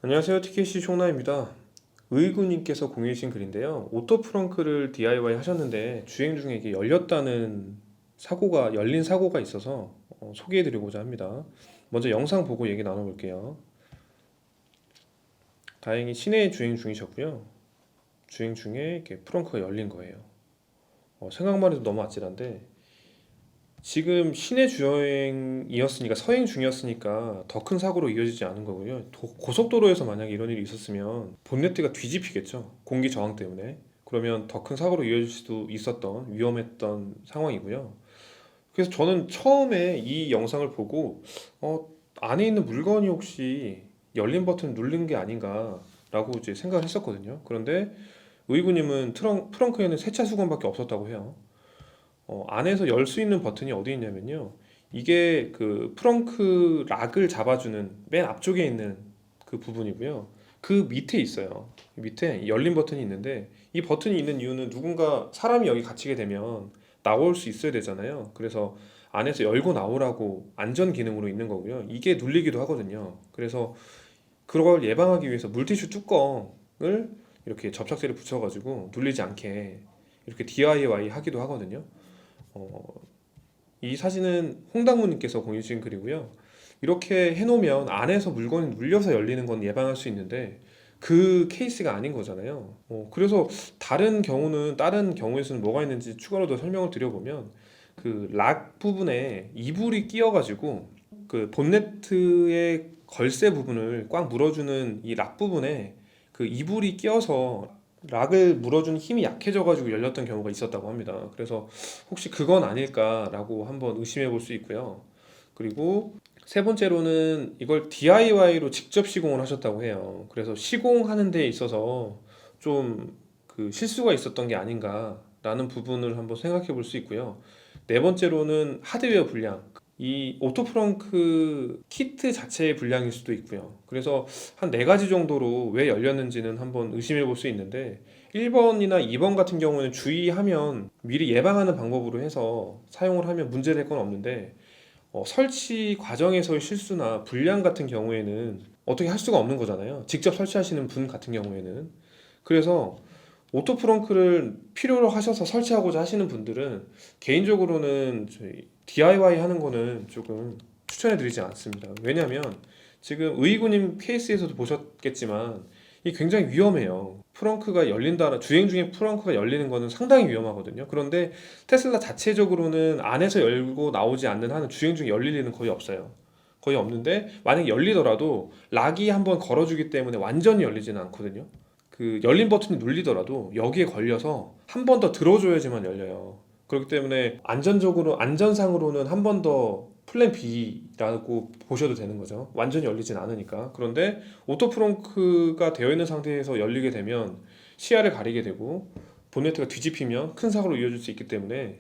안녕하세요. TKC 총나입니다. 의구님께서 공유해 주신 글인데요. 오토 프렁크를 DIY 하셨는데 주행 중에 이게 열린 사고가 있어서 소개해 드리고자 합니다. 먼저 영상 보고 얘기 나눠볼게요. 다행히 시내 주행 중이셨고요. 주행 중에 이렇게 프렁크가 열린 거예요. 생각만 해도 너무 아찔한데 지금 시내 주행이었으니까 서행 중이었으니까 더 큰 사고로 이어지지 않은 거고요. 고속도로에서 만약에 이런 일이 있었으면 본네트가 뒤집히겠죠. 공기 저항 때문에. 그러면 더 큰 사고로 이어질 수도 있었던 위험했던 상황이고요. 그래서 저는 처음에 이 영상을 보고 안에 있는 물건이 혹시 열린 버튼 누른 게 아닌가라고 이제 생각을 했었거든요. 그런데 의구님은 프렁크에는 세차 수건밖에 없었다고 해요. 안에서 열 수 있는 버튼이 어디 있냐면요. 이게 그 프렁크 락을 잡아주는 맨 앞쪽에 있는 그 부분이고요. 그 밑에 있어요. 밑에 열린 버튼이 있는데 이 버튼이 있는 이유는 누군가 사람이 여기 갇히게 되면 나올 수 있어야 되잖아요. 그래서 안에서 열고 나오라고 안전 기능으로 있는 거고요. 이게 눌리기도 하거든요. 그래서 그걸 예방하기 위해서 물티슈 뚜껑을 이렇게 접착제를 붙여가지고 눌리지 않게 이렇게 DIY 하기도 하거든요. 어, 이 사진은 홍당무님께서 공유 주신 글이고요. 이렇게 해놓으면 안에서 물건이 눌려서 열리는 건 예방할 수 있는데 그 케이스가 아닌 거잖아요. 그래서 다른 경우에서는 뭐가 있는지 추가로 더 설명을 드려보면 그 락 부분에 이불이 끼어가지고 그 본네트의 걸쇠 부분을 꽉 물어주는 이 락 부분에 그 이불이 끼어서 락을 물어주는 힘이 약해져가지고 열렸던 경우가 있었다고 합니다. 그래서 혹시 그건 아닐까라고 한번 의심해 볼 수 있고요. 그리고 세 번째로는 이걸 DIY로 직접 시공을 하셨다고 해요. 그래서 시공하는 데 있어서 좀 그 실수가 있었던 게 아닌가라는 부분을 한번 생각해 볼 수 있고요. 네 번째로는 하드웨어 불량. 이 오토 프렁크 키트 자체의 불량일 수도 있고요. 그래서 한 네 가지 정도로 왜 열렸는지는 한번 의심해 볼 수 있는데 1번이나 2번 같은 경우는 주의하면 미리 예방하는 방법으로 해서 사용을 하면 문제될 건 없는데 설치 과정에서의 실수나 불량 같은 경우에는 어떻게 할 수가 없는 거잖아요. 직접 설치하시는 분 같은 경우에는. 그래서 오토 프렁크를 필요로 하셔서 설치하고자 하시는 분들은 개인적으로는 저희 DIY 하는 거는 조금 추천해 드리지 않습니다. 왜냐하면 지금 의구님 케이스에서도 보셨겠지만 이 굉장히 위험해요. 프렁크가 열린다, 주행 중에 프렁크가 열리는 거는 상당히 위험하거든요. 그런데 테슬라 자체적으로는 안에서 열고 나오지 않는 한은 주행 중에 열릴 일은 거의 없어요. 거의 없는데 만약 열리더라도 락이 한번 걸어주기 때문에 완전히 열리지는 않거든요. 그 열린 버튼이 눌리더라도 여기에 걸려서 한 번 더 들어줘야지만 열려요. 그렇기 때문에 안전상으로는 한 번 더 플랜 B라고 보셔도 되는 거죠. 완전히 열리진 않으니까. 그런데 오토 프렁크가 되어 있는 상태에서 열리게 되면 시야를 가리게 되고 본네트가 뒤집히면 큰 사고로 이어질 수 있기 때문에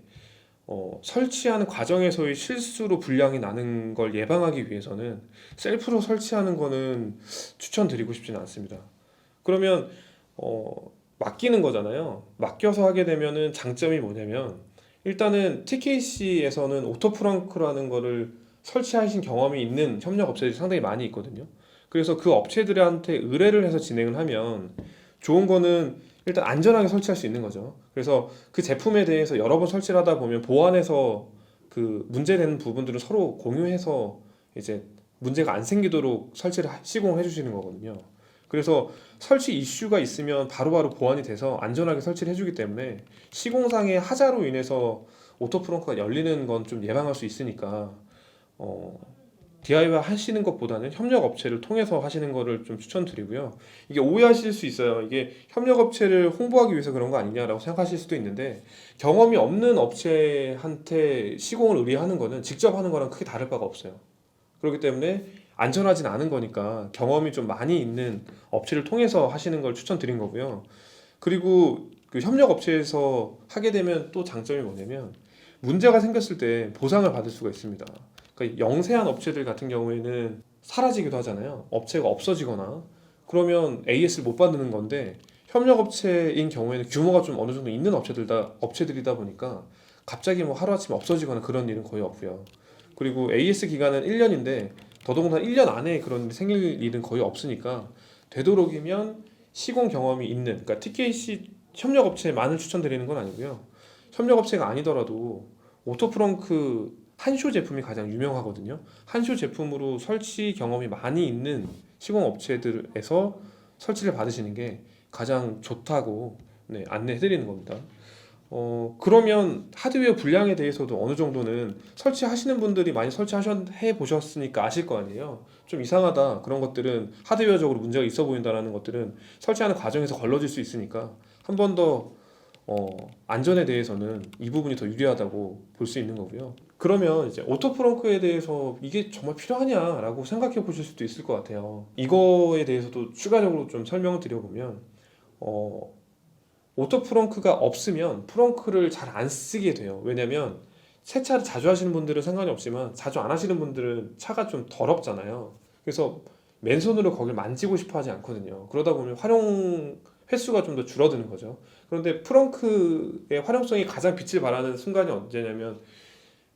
설치하는 과정에서의 실수로 불량이 나는 걸 예방하기 위해서는 셀프로 설치하는 거는 추천드리고 싶지는 않습니다. 그러면 맡기는 거잖아요. 맡겨서 하게 되면은 장점이 뭐냐면 일단은 TKC에서는 오토프렁크라는 거를 설치하신 경험이 있는 협력 업체들이 상당히 많이 있거든요. 그래서 그 업체들한테 의뢰를 해서 진행을 하면 좋은 거는 일단 안전하게 설치할 수 있는 거죠. 그래서 그 제품에 대해서 여러 번 설치를 하다 보면 보안에서 그 문제되는 부분들을 서로 공유해서 이제 문제가 안 생기도록 시공을 해주시는 거거든요. 그래서 설치 이슈가 있으면 바로바로 보완이 돼서 안전하게 설치를 해주기 때문에 시공상의 하자로 인해서 오토 프렁크가 열리는 건 좀 예방할 수 있으니까 DIY 하시는 것보다는 협력 업체를 통해서 하시는 거를 좀 추천드리고요. 이게 오해하실 수 있어요. 이게 협력 업체를 홍보하기 위해서 그런 거 아니냐라고 생각하실 수도 있는데 경험이 없는 업체한테 시공을 의뢰하는 거는 직접 하는 거랑 크게 다를 바가 없어요. 그렇기 때문에 안전하진 않은 거니까 경험이 좀 많이 있는 업체를 통해서 하시는 걸 추천드린 거고요. 그리고 그 협력 업체에서 하게 되면 또 장점이 뭐냐면 문제가 생겼을 때 보상을 받을 수가 있습니다. 그러니까 영세한 업체들 같은 경우에는 사라지기도 하잖아요. 업체가 없어지거나 그러면 AS를 못 받는 건데 협력 업체인 경우에는 규모가 좀 어느 정도 있는 업체들이다 보니까 갑자기 뭐 하루아침에 없어지거나 그런 일은 거의 없고요. 그리고 AS 기간은 1년인데 더더군다나 1년 안에 그런 일이 생길 일은 거의 없으니까 되도록이면 시공 경험이 있는, 그러니까 TKC 협력업체만을 추천드리는 건 아니고요. 협력업체가 아니더라도 오토프렁크 한쇼 제품이 가장 유명하거든요. 한쇼 제품으로 설치 경험이 많이 있는 시공업체들에서 설치를 받으시는 게 가장 좋다고 네, 안내해드리는 겁니다. 그러면 하드웨어 불량에 대해서도 어느 정도는 설치하시는 분들이 많이 설치해 보셨으니까 아실 거 아니에요. 좀 이상하다 그런 것들은, 하드웨어적으로 문제가 있어 보인다라는 것들은 설치하는 과정에서 걸러질 수 있으니까 한 번 더 안전에 대해서는 이 부분이 더 유리하다고 볼 수 있는 거고요. 그러면 이제 오토프렁크에 대해서 이게 정말 필요하냐라고 생각해 보실 수도 있을 것 같아요. 이거에 대해서도 추가적으로 좀 설명을 드려보면, 어, 오토프렁크가 없으면 프렁크를 잘 안 쓰게 돼요. 왜냐면 세차를 자주 하시는 분들은 상관이 없지만 자주 안 하시는 분들은 차가 좀 더럽잖아요. 그래서 맨손으로 거길 만지고 싶어 하지 않거든요. 그러다 보면 활용 횟수가 좀 더 줄어드는 거죠. 그런데 프렁크의 활용성이 가장 빛을 발하는 순간이 언제냐면,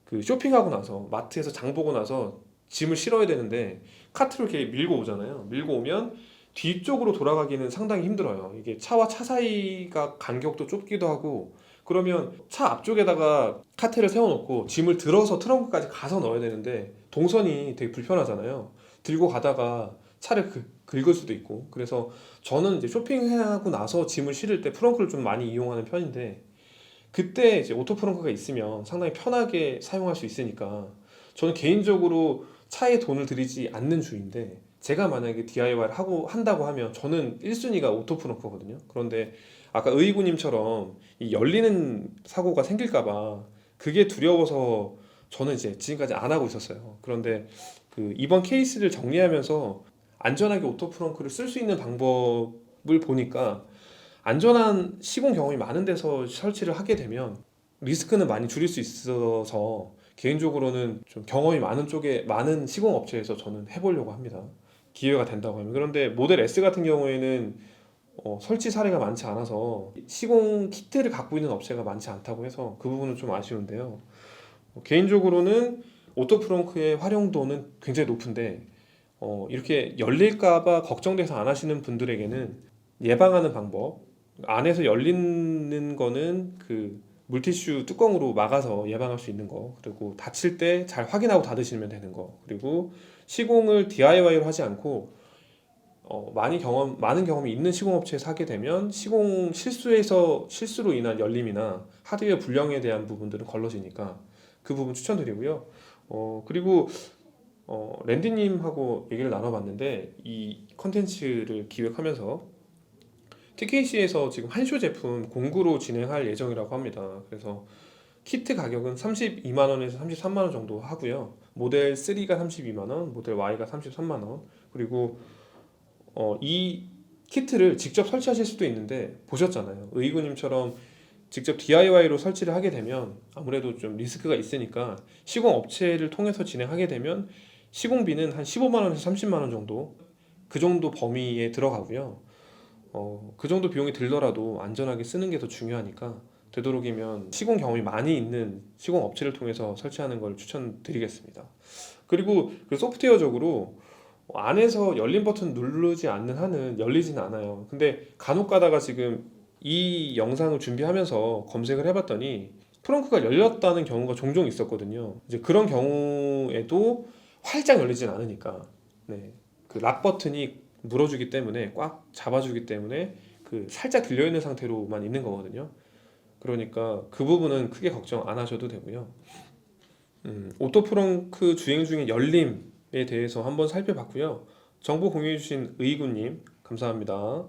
그 쇼핑하고 나서 마트에서 장 보고 나서 짐을 실어야 되는데 카트로 이렇게 밀고 오잖아요. 밀고 오면 뒤쪽으로 돌아가기는 상당히 힘들어요. 이게 차와 차 사이가 간격도 좁기도 하고, 그러면 차 앞쪽에다가 카트를 세워놓고 짐을 들어서 트렁크까지 가서 넣어야 되는데 동선이 되게 불편하잖아요. 들고 가다가 차를 긁을 수도 있고. 그래서 저는 이제 쇼핑하고 나서 짐을 실을 때 프렁크를 좀 많이 이용하는 편인데, 그때 이제 오토 프렁크가 있으면 상당히 편하게 사용할 수 있으니까 저는 개인적으로 차에 돈을 들이지 않는 주의인데, 제가 만약에 DIY를 하고 한다고 하면 저는 1순위가 오토 프렁크거든요. 그런데 아까 의구님처럼 이 열리는 사고가 생길까봐 그게 두려워서 저는 이제 지금까지 안 하고 있었어요. 그런데 그 이번 케이스를 정리하면서 안전하게 오토 프렁크를 쓸 수 있는 방법을 보니까, 안전한 시공 경험이 많은 데서 설치를 하게 되면 리스크는 많이 줄일 수 있어서 개인적으로는 좀 경험이 많은 쪽에, 많은 시공 업체에서 저는 해보려고 합니다. 기회가 된다고 하면. 그런데 모델 S 같은 경우에는 설치 사례가 많지 않아서 시공 키트를 갖고 있는 업체가 많지 않다고 해서 그 부분은 좀 아쉬운데요. 개인적으로는 오토 프렁크의 활용도는 굉장히 높은데, 이렇게 열릴까봐 걱정돼서 안 하시는 분들에게는 예방하는 방법, 안에서 열리는 거는 그 물티슈 뚜껑으로 막아서 예방할 수 있는 거, 그리고 닫힐 때 잘 확인하고 닫으시면 되는 거, 그리고 시공을 DIY로 하지 않고 많은 경험이 있는 시공업체에서 하게 되면 시공 실수로 인한 열림이나 하드웨어 불량에 대한 부분들은 걸러지니까 그 부분 추천드리고요. 그리고 랜디님하고 얘기를 나눠봤는데, 이 컨텐츠를 기획하면서 TKC에서 지금 한쇼 제품 공구로 진행할 예정이라고 합니다. 그래서 키트 가격은 32만 원에서 33만 원 정도 하고요. 모델 3가 32만 원, 모델 Y가 33만 원. 그리고 이 키트를 직접 설치하실 수도 있는데, 보셨잖아요. 의구님처럼 직접 DIY로 설치를 하게 되면 아무래도 좀 리스크가 있으니까 시공 업체를 통해서 진행하게 되면 시공비는 한 15만 원에서 30만 원 정도, 그 정도 범위에 들어가고요. 그 정도 비용이 들더라도 안전하게 쓰는 게 더 중요하니까 되도록이면 시공 경험이 많이 있는 시공 업체를 통해서 설치하는 걸 추천드리겠습니다. 그리고 그 소프트웨어적으로 안에서 열린 버튼 누르지 않는 한은 열리진 않아요. 근데 간혹 가다가 지금 이 영상을 준비하면서 검색을 해봤더니 트렁크가 열렸다는 경우가 종종 있었거든요. 이제 그런 경우에도 활짝 열리진 않으니까, 네, 그 락 버튼이 물어주기 때문에, 꽉 잡아주기 때문에 그 살짝 들려 있는 상태로만 있는 거거든요. 그러니까 그 부분은 크게 걱정 안 하셔도 되고요. 오토 프렁크 주행 중에 열림에 대해서 한번 살펴봤고요. 정보 공유해주신 의구님 감사합니다.